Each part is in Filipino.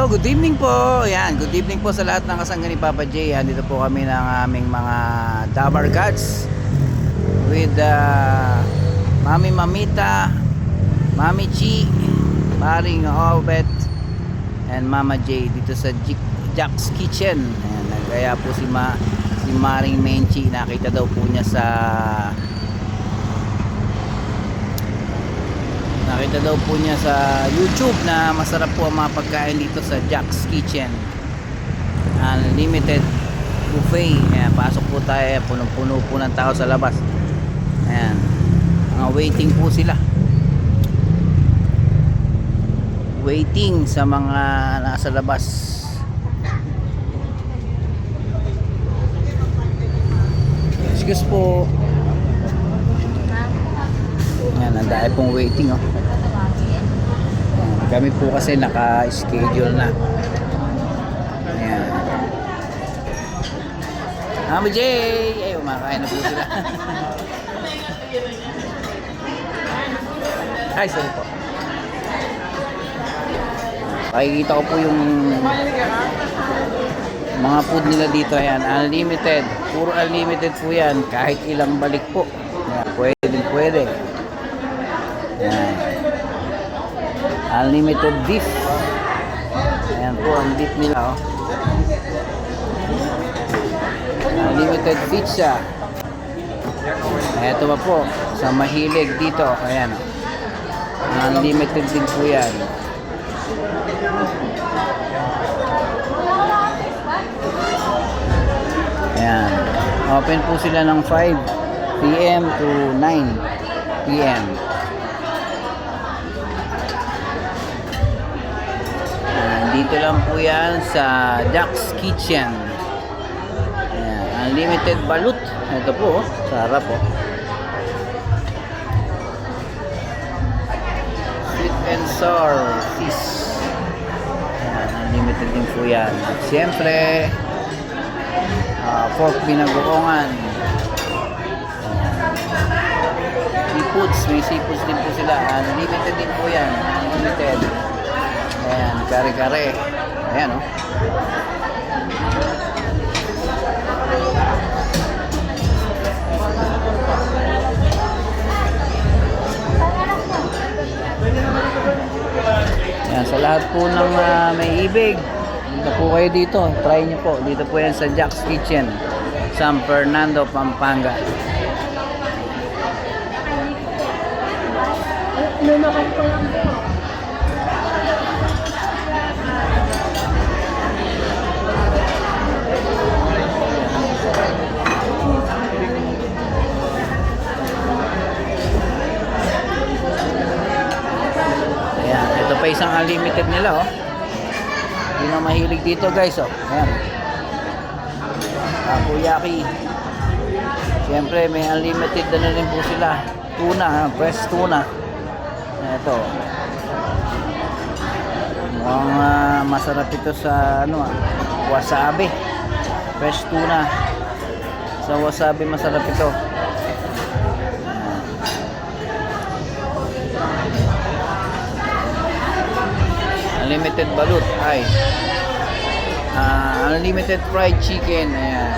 Hello, good evening po. Yan, good evening po sa lahat ng kasangga ni Papa J. Yan, dito po kami ng aming mga Dabar Gods with Mami Mamita, Mami Chi, Paring Obet, and Mama J dito sa Jack's Kitchen. Ayan, kaya po si Maring Menchi, nakita daw po niya sa YouTube na masarap po ang mga pagkain dito sa Jack's Kitchen. Unlimited buffet. Ayan, pasok po tayo. Punong-puno po ng tao sa labas. Ayan, mga waiting po sila. Waiting sa mga nasa labas. Excuse po. Ayan, ang dahil pong waiting, oh. Kami po kasi naka-schedule na. Ayan. Mama J! Ay, umakain na po sila. Ay, sorry po. Pakikita ko po yung mga food nila dito. Ayan, unlimited. Puro unlimited po yan. Kahit ilang balik po. Ayan, pwede. Ayan. Unlimited beef. Ayan po ang beef nila, oh. Unlimited pizza. Ito pa po sa mahilig dito. Ayan, oh. Unlimited din po yan. Ayan. Open po sila ng 5 PM to 9 PM. Dito lang po yan sa Jack's Kitchen. Ayan, unlimited balut. Ito po, oh, sarap po. Sweet and sour fish. Ayan, unlimited din po yan. At siyempre, pork binagoongan. Seafoods, may seafoods din po sila. Unlimited din po yan. Unlimited. Ayan, kare-kare. Ayan, oh. Ayan, sa lahat po ng may ibig, dito po kayo dito. Try nyo po. Dito po yan sa Jack's Kitchen, San Fernando, Pampanga. Lumakan ko lang po. Ito pa isang unlimited nila, oh. Hindi na mahilig dito, guys, oh. Ayan. Takoyaki. Siyempre may unlimited na rin po sila. Tuna, fresh tuna. Ito. Mukhang masarap ito sa wasabi. Fresh tuna. Sa wasabi masarap ito. Unlimited balut. Ay. Unlimited fried chicken. Ayan.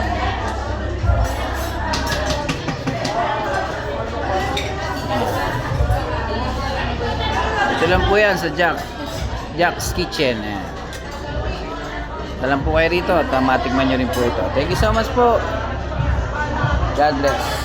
Ito lang po yan sa Jack's Kitchen. Ayan. Ito lang po kayo rito. Matikman nyo rin po ito. Thank you so much po. God bless.